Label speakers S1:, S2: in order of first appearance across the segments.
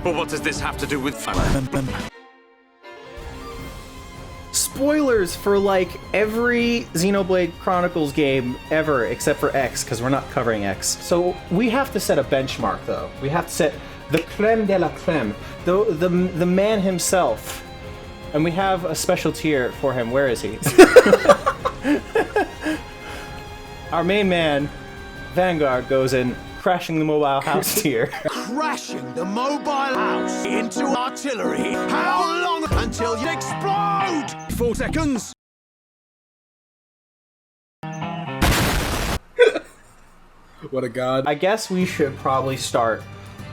S1: But what does this have to do with
S2: Spoilers for like every Xenoblade Chronicles game ever except for X, because we're not covering X. So we have to set a benchmark though. We have to set the creme de la creme, the man himself. And we have a special tier for him. Where is he? Our main man, Vanguard, goes in crashing the mobile house tier.
S3: Crashing the mobile house into artillery. How long until you explode? 4 seconds.
S4: What a god.
S2: I guess we should probably start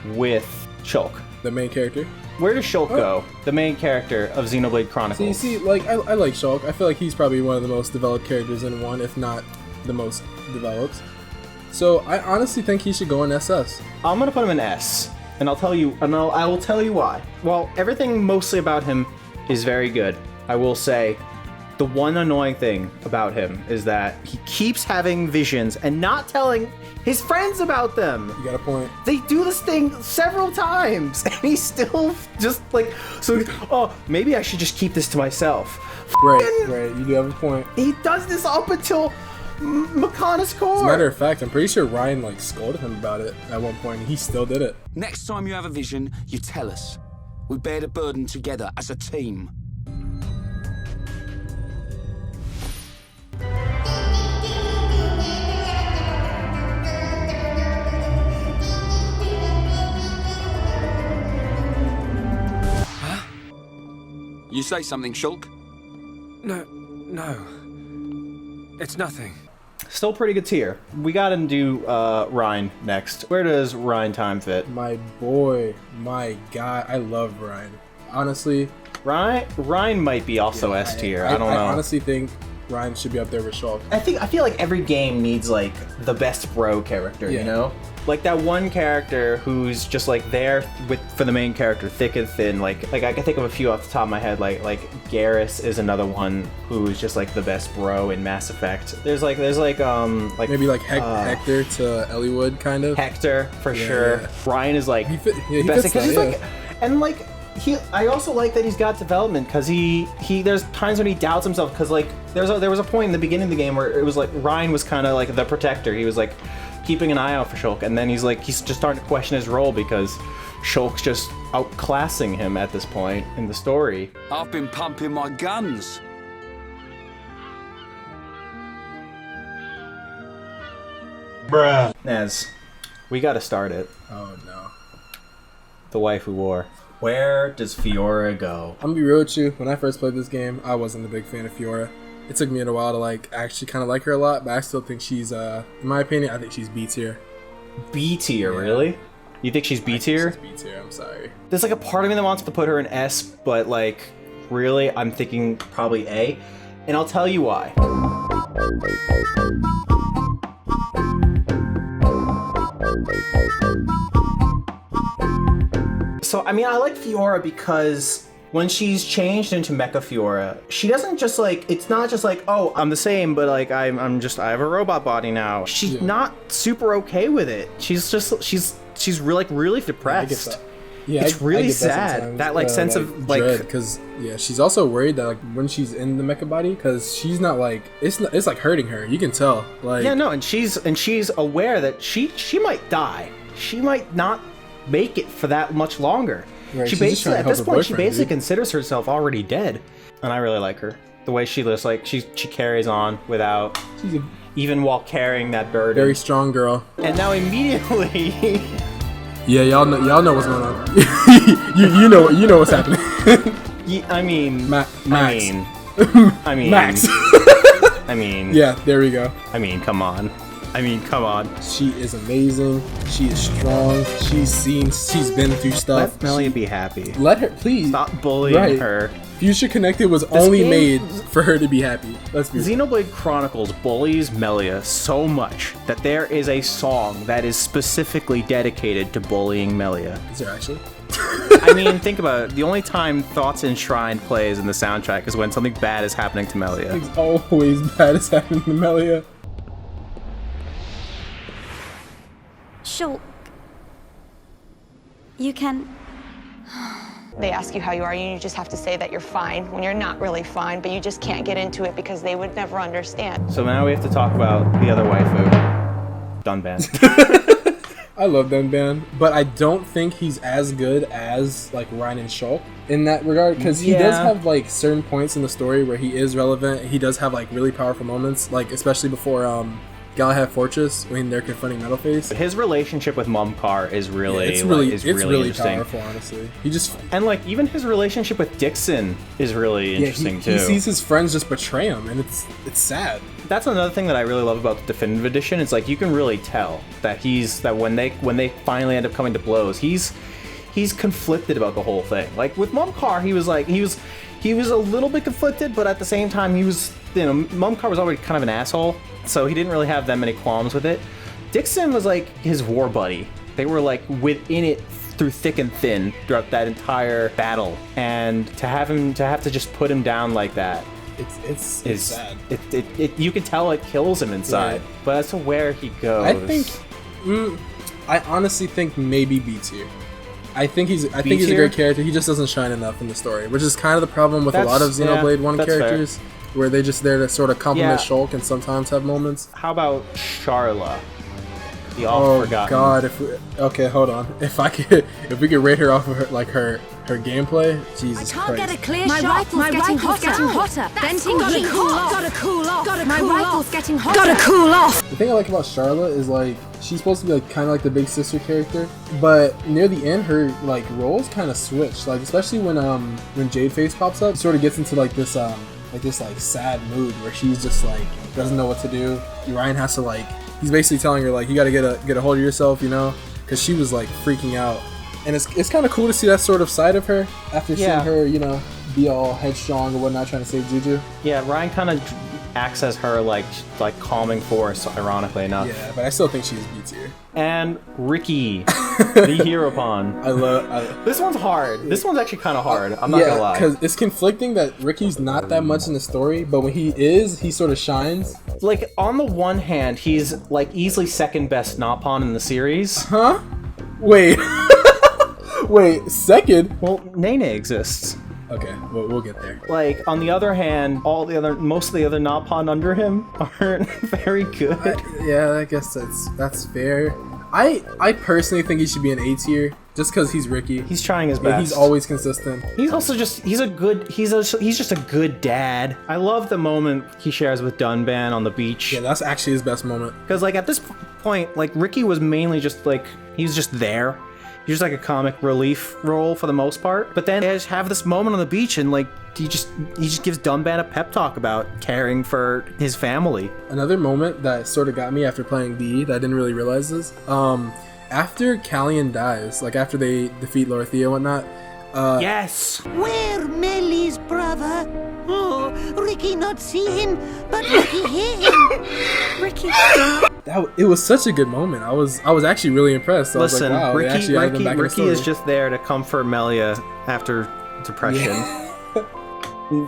S2: with Shulk.
S4: The main character.
S2: Where does Shulk go? The main character of Xenoblade Chronicles.
S4: You see, like, I like Shulk. I feel like he's probably one of the most developed characters in one, if not the most developed. So I honestly think he should go in SS.
S2: I'm gonna put him in S, and I'll tell you, I will tell you why. Well, everything mostly about him is very good. I will say, the one annoying thing about him is that he keeps having visions and not telling his friends about them.
S4: You got a point.
S2: They do this thing several times, and he's still just like, so, oh, maybe I should just keep this to myself.
S4: Right, you do have a point.
S2: He does this up until Makana's core.
S4: As a matter of fact, I'm pretty sure Ryan like scolded him about it at one point, and he still did it.
S1: Next time you have a vision, you tell us. We bear the burden together as a team. You say something, Shulk?
S5: No. It's nothing.
S2: Still pretty good tier. We gotta do Ryan next. Where does Ryan time fit?
S4: My boy, my guy, I love Ryan. Honestly,
S2: Ryan might be also S tier. I don't know.
S4: I honestly think Ryan should be up there with Shulk.
S2: I feel like every game needs like the best bro character, you know? Like that one character who's just like there for the main character, thick and thin. Like I can think of a few off the top of my head. Like Garrus is another one who's just like the best bro in Mass Effect. There's like
S4: maybe like Hector to Elliewood kind of.
S2: Hector for sure. Yeah. Ryan is like
S4: he
S2: best
S4: fits
S2: because he's
S4: that,
S2: like, and like I also like that he's got development because he there's times when he doubts himself because like there was a point in the beginning of the game where it was like Ryan was kind of like the protector. He was like keeping an eye out for Shulk, and then he's just starting to question his role because Shulk's just outclassing him at this point in the story.
S1: I've been pumping my guns.
S2: Bruh. Nez, we gotta start it.
S4: Oh no.
S2: The waifu war. Where does Fiora go?
S4: I'm gonna be real with you. When I first played this game, I wasn't a big fan of Fiora. It took me a while to like actually kind of like her a lot, but I still think she's, in my opinion, I think she's B tier.
S2: B tier, yeah. Really? You think she's B tier?
S4: She's B tier. I'm sorry.
S2: There's like a part of me that wants to put her in S, but like, really, I'm thinking probably A, and I'll tell you why. So, I mean, I like Fiora because when she's changed into Mecha Fiora, she doesn't just like, it's not just like, oh, I'm the same, but like, I have a robot body now. She's not super okay with it. She's really depressed.
S4: Yeah,
S2: it's really sad. That like sense of like,
S4: because she's also worried that like when she's in the mecha body, because she's not like it's like hurting her. You can tell. Like
S2: and she's aware that she might die. She might not make it for that much longer.
S4: Right,
S2: she basically at this point she basically considers herself already dead, and I really like her. The way she lives, like she carries on without even while carrying that burden.
S4: Very strong girl.
S2: And now immediately.
S4: Yeah, y'all know what's going on. you know what's happening.
S2: I mean,
S4: Max.
S2: I mean,
S4: Max.
S2: I mean,
S4: yeah, there we go.
S2: I mean, come on.
S4: She is amazing. She is strong. She's been through stuff.
S2: Let Melia be happy.
S4: Let her, please.
S2: Stop bullying her.
S4: Future Connected was only made for her to be happy. Let's be real.
S2: Xenoblade Chronicles bullies Melia so much that there is a song that is specifically dedicated to bullying Melia.
S4: Is there actually?
S2: I mean, think about it. The only time Thoughts Enshrined plays in the soundtrack is when something bad is happening to Melia.
S4: It's always bad is happening to Melia.
S6: Shulk, you can They ask you how you are, and you just have to say that you're fine when you're not really fine, but you just can't get into it because they would never understand.
S2: So now we have to talk about the other waifu, Dunban.
S4: I love Dunban, but I don't think he's as good as like Ryan and Shulk in that regard, because he does have like certain points in the story where he is relevant. He does have like really powerful moments, like especially before Galahad Fortress when they're confronting Metalface.
S2: His relationship with Mumkar is really,
S4: it's really
S2: interesting.
S4: powerful, honestly. He just
S2: and like even his relationship with Dixon is really interesting too.
S4: He sees his friends just betray him, and it's sad.
S2: That's another thing that I really love about the Definitive Edition. It's like you can really tell that when they finally end up coming to blows, he's conflicted about the whole thing. Like with Mumkar, he was a little bit conflicted, but at the same time, Mumkar was already kind of an asshole, so he didn't really have that many qualms with it. Dixon was like his war buddy. They were like within it through thick and thin throughout that entire battle, and to have to just put him down like that.
S4: It's sad.
S2: You can tell it kills him inside, but as to where he goes,
S4: I honestly think maybe B tier. I think he's a great character. He just doesn't shine enough in the story, which is kind of the problem with a lot of Xenoblade 1 characters, where they're just there to sort of complement Shulk and sometimes have moments.
S2: How about Sharla? The
S4: forgotten. Oh God! Okay, hold on. If we could rate her off of her gameplay, Jesus Christ!
S7: I can't get a clear shot. My rifle's getting hotter. Venting heat. Gotta cool off. My rifle's getting hotter. Gotta cool off.
S4: The thing I like about Sharla is like she's supposed to be like kind of like the big sister character, but near the end her like roles kind of switch. Like especially when Jadeface pops up, sort of gets into like this sad mood where she's just like doesn't know what to do. Ryan has to like. He's basically telling her like you gotta get a hold of yourself, because she was like freaking out, and it's kind of cool to see that sort of side of her after seeing her, be all headstrong or whatnot, trying to save Juju.
S2: Yeah, Ryan kind of acts as her like calming force, ironically enough.
S4: Yeah, but I still think she's B tier.
S2: And Ricky, the hero pawn.
S4: I love
S2: this one's hard. This one's actually kind of hard. I'm not gonna lie.
S4: Because it's conflicting that Ricky's not that much in the story, but when he is, he sort of shines.
S2: Like on the one hand, he's like easily second best not pawn in the series.
S4: Huh? Wait. Wait, second?
S2: Well, Nene exists.
S4: Okay, well, we'll get there.
S2: Like on the other hand, most of the other not pawn under him aren't very good.
S4: I guess that's fair. I personally think he should be an A tier just because he's Ricky.
S2: He's trying his best.
S4: He's always consistent.
S2: He's also just he's just a good dad. I love the moment he shares with Dunban on the beach.
S4: Yeah, that's actually his best moment.
S2: Because like at this point, like Ricky was mainly just like he was just there. He's just like a comic relief role for the most part. But then they just have this moment on the beach and like he just gives Dunban a pep talk about caring for his family.
S4: Another moment that sort of got me after playing B that I didn't really realize this. After Callian dies, like after they defeat Lorithia and whatnot.
S2: Yes!
S8: Where Melly's brother? Oh, Ricky not see him, but Ricky hear him.
S7: Ricky.
S4: It was such a good moment. I was actually really impressed.
S2: Listen,
S4: I was like, wow,
S2: Ricky is just there to comfort Melia after depression.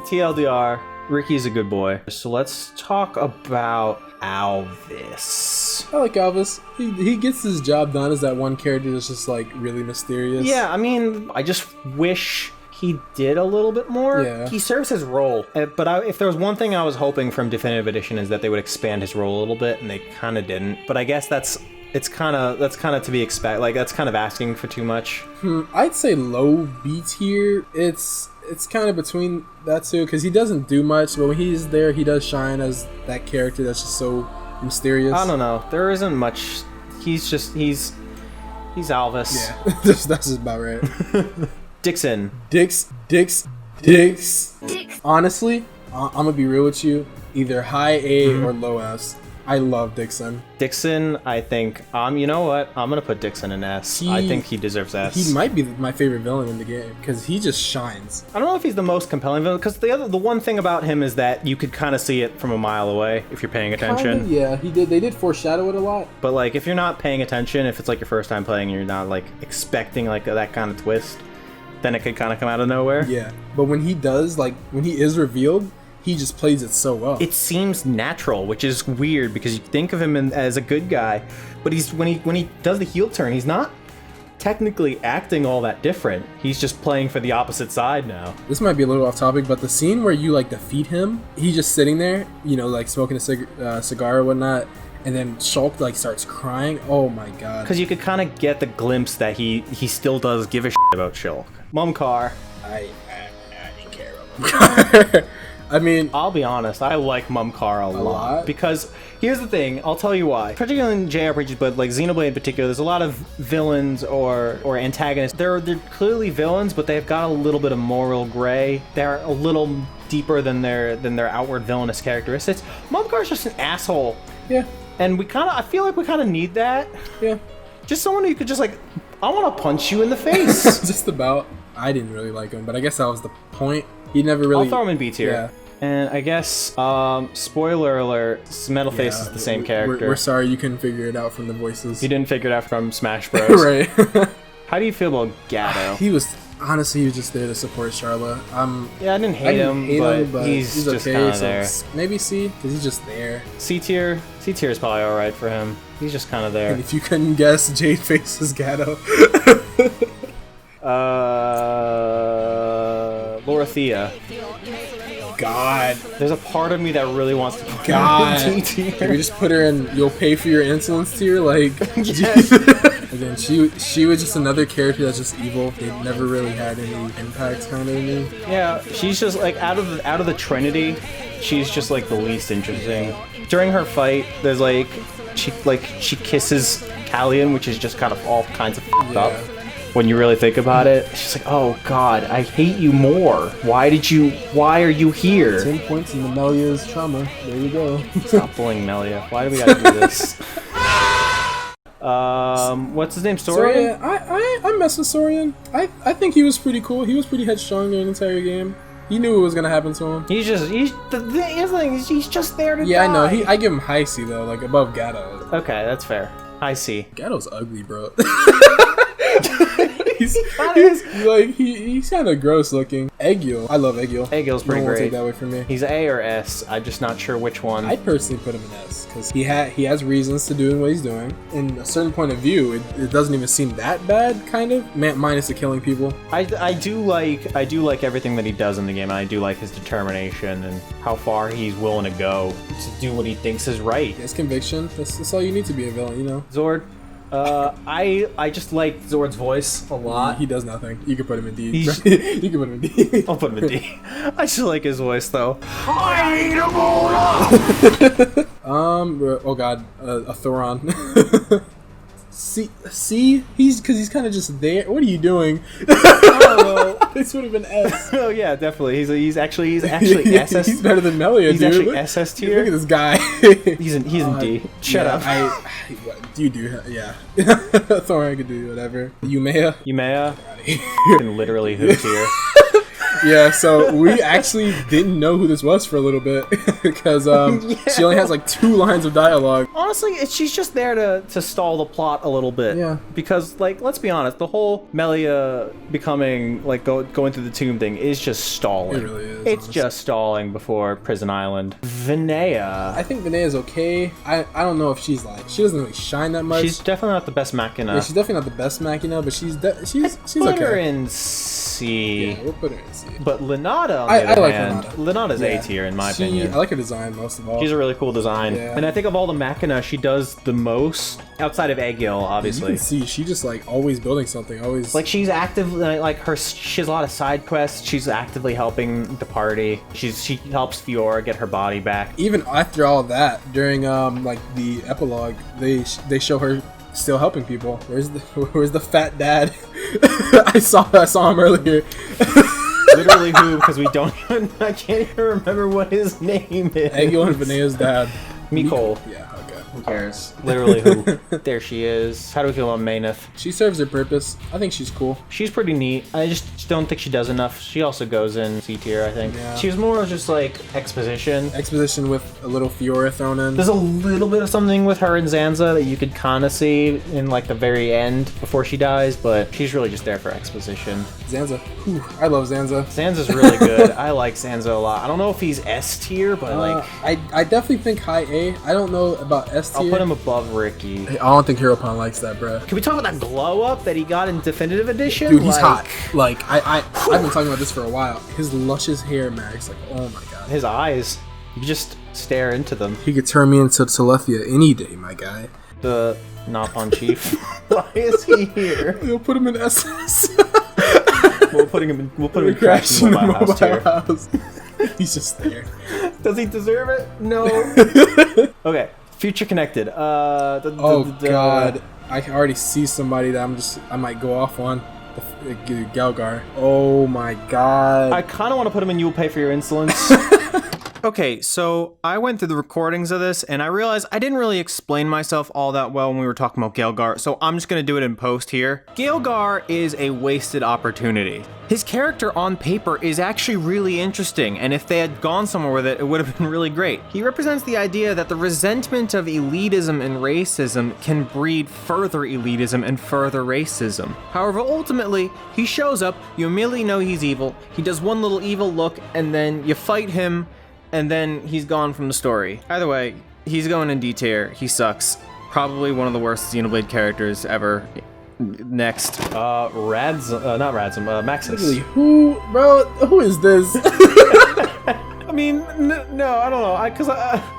S2: TLDR, Ricky's a good boy. So let's talk about Alvis.
S4: I like Alvis. He gets his job done as that one character that's just like really mysterious.
S2: Yeah, I mean, I just wish he did a little bit more.
S4: Yeah.
S2: He serves his role, but if there was one thing I was hoping from Definitive Edition is that they would expand his role a little bit, and they kind of didn't. But I guess that's kind of to be expected. Like that's kind of asking for too much.
S4: I'd say low B tier. It's kind of between that two because he doesn't do much, but when he's there, he does shine as that character that's just so mysterious.
S2: I don't know. There isn't much. He's Alvis.
S4: Yeah, that's just about right.
S2: Dixon.
S4: Dix. Honestly, I'm gonna be real with you. Either high A or low S. I love Dixon.
S2: Dixon, I think. You know what? I'm gonna put Dixon in S. I think he deserves S.
S4: He might be my favorite villain in the game because he just shines.
S2: I don't know if he's the most compelling villain because the one thing about him is that you could kind of see it from a mile away if you're paying attention.
S4: Kinda, yeah, he did. They did foreshadow it a lot.
S2: But like, if you're not paying attention, if it's like your first time playing, and you're not like expecting like that kind of twist, then it could kind of come out of nowhere.
S4: Yeah, but when he does, like when he is revealed, he just plays it so well.
S2: It seems natural, which is weird because you think of him as a good guy, but when he does the heel turn, he's not technically acting all that different. He's just playing for the opposite side now.
S4: This might be a little off topic, but the scene where you like defeat him, he's just sitting there, you know, like smoking a cigar or whatnot, and then Shulk like starts crying. Oh my god.
S2: Because you could kind of get the glimpse that he still does give a shit about Shulk. Mumcar.
S4: I didn't care about Mumcar. I mean,
S2: I'll be honest, I like Mumcar a lot. Because here's the thing, I'll tell you why. Particularly in JRPGs, but like Xenoblade in particular, there's a lot of villains or antagonists. They're clearly villains, but they've got a little bit of moral gray. They're a little deeper than their outward villainous characteristics. Mumcar's just an asshole.
S4: yeah,
S2: And I feel like we kind of need that.
S4: yeah.
S2: Just someone who could just like, I want to punch you in the face.
S4: Just about. I didn't really like him, but I guess that was the point. He never really.
S2: I'll throw him in B tier.
S4: Yeah.
S2: And I guess, spoiler alert, Metalface is the same character.
S4: We're sorry you couldn't figure it out from the voices.
S2: You didn't figure it out from Smash Bros.
S4: Right.
S2: How do you feel about Gatto?
S4: He was just there to support Sharla.
S2: Yeah, I didn't hate him, but he's just
S4: okay,
S2: kind of
S4: so
S2: there.
S4: Maybe C, because he's just there.
S2: C tier is probably all right for him. He's just kind of there.
S4: And if you couldn't guess, Jade faces Gatto.
S2: Lorithia.
S4: God.
S2: There's a part of me that really wants to put
S4: God.
S2: her in D tier.
S4: If you just put her in, you'll pay for your insolence tier, like.
S2: Yes.
S4: Again, she was just another character that's just evil. They never really had any impact, kind of in me.
S2: Yeah, she's just like out of the Trinity, she's just like the least interesting. During her fight, there's like she kisses Callian, which is just kind of all kinds of f***ed up. When you really think about it, she's like, oh god, I hate you more. Why are you here?
S4: 10 points in the Melia's trauma. There you go.
S2: Stop bullying Melia. Why do we gotta do this? What's his name? Saurian?
S4: I mess with Saurian. I think he was pretty cool. He was pretty headstrong the entire game. He knew what was gonna happen to him.
S2: He's just there to die.
S4: Yeah, I know. I give him high C though, like above Gatto.
S2: Okay, that's fair. I see.
S4: Gatto's ugly, bro. he's kind of gross looking. Eggyul. I love Eggyul.
S2: Eggul's pretty
S4: no one will
S2: great.
S4: Take that away from me.
S2: He's A or S. I'm just not sure which one.
S4: I'd personally put him in S because he has reasons to doing what he's doing. In a certain point of view, it doesn't even seem that bad, kind of. Minus the killing people.
S2: I do like everything that he does in the game. And I do like his determination and how far he's willing to go to do what he thinks is right.
S4: His conviction. That's all you need to be a villain, you know.
S2: Zord. I just like Zord's voice a lot.
S4: He does nothing. You can put him in D.
S2: He's-
S4: You can put him in D.
S2: I'll put him in D. I just like his voice though.
S4: Oh god, a Thoron. C? He's kind of just there. What are you doing?
S2: I don't know.
S4: This would have been S.
S2: Oh yeah, definitely. He's actually SS.
S4: He's better than Melia,
S2: He's
S4: dude.
S2: actually SS tier.
S4: Look at this guy.
S2: He's in D. Shut up.
S4: You do, yeah. Thoron could do whatever.
S2: Yumea. And literally who tier.
S4: Yeah, so we actually didn't know who this was for a little bit because she only has like 2 lines of dialogue.
S2: Honestly, she's just there to stall the plot a little bit.
S4: Yeah.
S2: Because, like, let's be honest, the whole Melia becoming, like, going through the tomb thing is just stalling.
S4: It really is,
S2: It's
S4: honestly.
S2: just stalling before Prison Island. Vinaya.
S4: I think Vinaya is okay. I don't know if she doesn't really shine that much.
S2: She's definitely not the best Machina.
S4: Yeah, she's definitely not the best Machina, but she's
S2: Put
S4: okay.
S2: her in C.
S4: Yeah, we'll put her in C.
S2: But Lenata, on
S4: I
S2: the other
S4: like
S2: hand, Lenata's
S4: Yeah.
S2: A tier in my opinion.
S4: I like her design most of all.
S2: She's a really cool design.
S4: Yeah.
S2: And I think of all the Machina, she does the most, outside of Eggyul,
S4: You
S2: obviously.
S4: can see she just like always building something, always
S2: Like she's actively she has a lot of side quests. She's actively helping the party. She helps Fiora get her body back.
S4: even after all that during like the epilogue, they show her still helping people. Where's the fat dad? I saw him earlier.
S2: Literally who? Because I can't even remember what his name is.
S4: Eggyul and Vinaya's dad.
S2: Mikol.
S4: Yeah, okay.
S2: Who cares? Literally who? There she is. How do we feel about Mayneth?
S4: She serves her purpose. I think she's cool.
S2: She's pretty neat. I just don't think she does enough. She also goes in C tier, I think.
S4: Yeah.
S2: She was more of just like exposition.
S4: Exposition with a little Fiora thrown in.
S2: There's a little bit of something with her and Zanza that you could kind of see in like the very end before she dies, but she's really just there for exposition.
S4: Zanza. Whew, I love Zanza.
S2: Zanza's really good. I like Zanza a lot. I don't know if he's S tier, but like
S4: I definitely think high A. I don't know about S S tier.
S2: I'll put him above Ricky.
S4: I don't think Hero Pond likes that, bro.
S2: Can we talk about that glow up that he got in Definitive Edition?
S4: Dude, he's hot. Like, I've been talking about this for a while. His luscious hair, Max. Like, oh my god.
S2: His eyes. You just stare into them.
S4: He could turn me into Telethia any day, my guy.
S2: The Napon Chief. Why is he here?
S4: We'll put him in SS.
S2: We'll put him in Crashing the Mobile
S4: House. He's just there.
S2: Does he deserve it? No. Okay, Future Connected.
S4: God, I can already see somebody that I might go off on. Galegar. Oh my god.
S2: I kind of want to put him in You'll Pay for Your Insolence. Okay, so I went through the recordings of this, and I realized I didn't really explain myself all that well when we were talking about Galegar, so I'm just going to do it in post here. Galegar is a wasted opportunity. His character on paper is actually really interesting, and if they had gone somewhere with it, it would have been really great. He represents the idea that the resentment of elitism and racism can breed further elitism and further racism. However, ultimately, he shows up, you immediately know he's evil, he does one little evil look, and then you fight him, and then he's gone from the story. Either way, he's going in D tier. He sucks. Probably one of the worst Xenoblade characters ever. Next, not Radzum, Maxis.
S4: Literally, who is this?
S2: I mean, no, I don't know.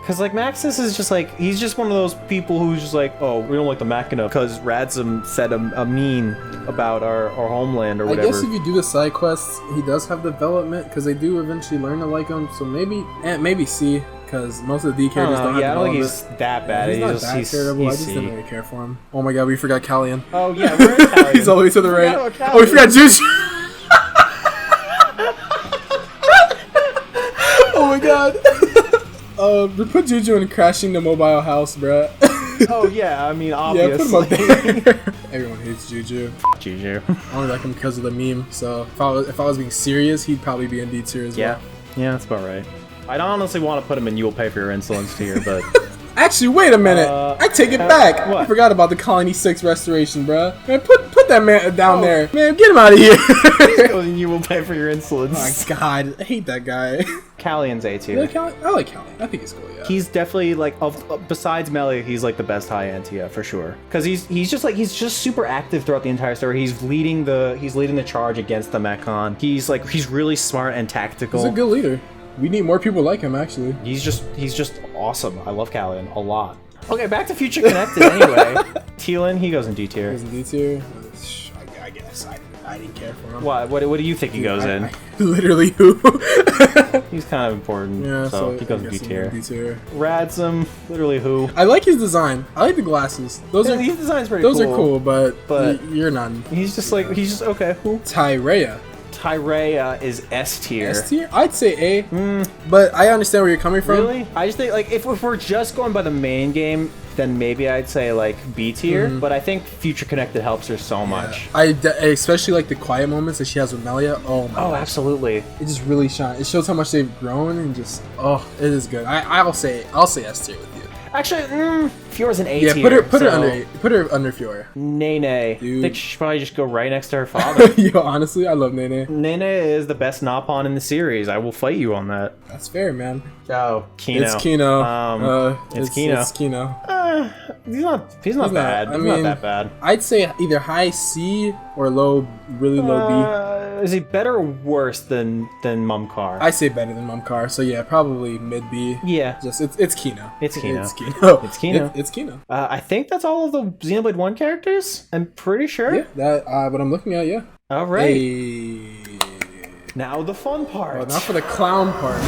S2: Cause like Maxis is just like, he's just one of those people who's just like, oh, we don't like the Machina because Radzum said a mean about our homeland or whatever.
S4: I guess if you do the side quests, he does have development because they do eventually learn to like him. So maybe C, because most of the D characters don't have
S2: I don't think
S4: development.
S2: he's that bad.
S4: He's not that terrible. I just didn't really care for him. Oh my god, we forgot Callian.
S2: Oh yeah, we're in Callian.
S4: He's all the way to the right. Oh, we forgot Juju. Oh my god. We put Juju in Crashing the Mobile House, bruh.
S2: Oh yeah, I mean obviously.
S4: Yeah, put him up there. Everyone hates Juju.
S2: Juju.
S4: I only like him because of the meme. So if I was being serious, he'd probably be in D tier as well.
S2: Yeah, that's about right. I'd honestly want to put him in You'll Pay for Your Insolence tier, but
S4: actually, wait a minute. I take it back.
S2: What?
S4: I forgot about the Colony 6 restoration, bruh. Man, put that man down there. Man, get him out of here.
S2: You Will Pay for Your Insolence.
S4: Oh my god, I hate that guy.
S2: Callian's A tier.
S4: I like Callian. I think he's cool, yeah.
S2: He's definitely like besides Melee, he's like the best high Antia for sure. Because he's just super active throughout the entire story. He's leading the charge against the Mechon. He's really smart and tactical.
S4: He's a good leader. We need more people like him, actually.
S2: He's just awesome. I love Callian a lot. Okay, back to Future Connected anyway. Teelan, he goes in D tier.
S4: He goes in D tier? I guess. I didn't care for him.
S2: What do you think he goes in?
S4: Literally who?
S2: He's kind of important. Yeah, so he goes in D tier. Radzum, literally who?
S4: I like his design. I like the glasses.
S2: His design's pretty cool.
S4: Those are cool, but you're none.
S2: He's just okay, who?
S4: Tyrea
S2: is S tier.
S4: S tier? I'd say A. But I understand where you're coming from.
S2: Really? I just think like if we're just going by the main game, then maybe I'd say like B tier. But I think Future Connected helps her so much.
S4: I especially like the quiet moments that she has with Melia. Oh my gosh.
S2: Absolutely.
S4: It just really shines. It shows how much they've grown and just it is good. I'll say S tier with you.
S2: Actually, Fiora's an A tier.
S4: Yeah, put her under Fiora.
S2: Nene. Dude. I think she should probably just go right next to her father.
S4: Yo, honestly, I love Nene.
S2: Nene is the best Napon in the series. I will fight you on that.
S4: That's fair, man.
S2: Oh, Kino.
S4: It's Kino.
S2: It's Kino.
S4: It's Kino.
S2: He's not bad. He's not that bad.
S4: I'd say either high C or really low B.
S2: Is he better or worse than Mumkar?
S4: I say better than Mumkar, so yeah, probably mid B.
S2: Yeah.
S4: Just it's Kino.
S2: It's Kino.
S4: It's Kino.
S2: It's Kino.
S4: It's Kino.
S2: I think that's all of the Xenoblade 1 characters. I'm pretty sure.
S4: Yeah, that what I'm looking at, yeah.
S2: All right.
S4: Hey.
S2: Now the fun part.
S4: Not for the clown part.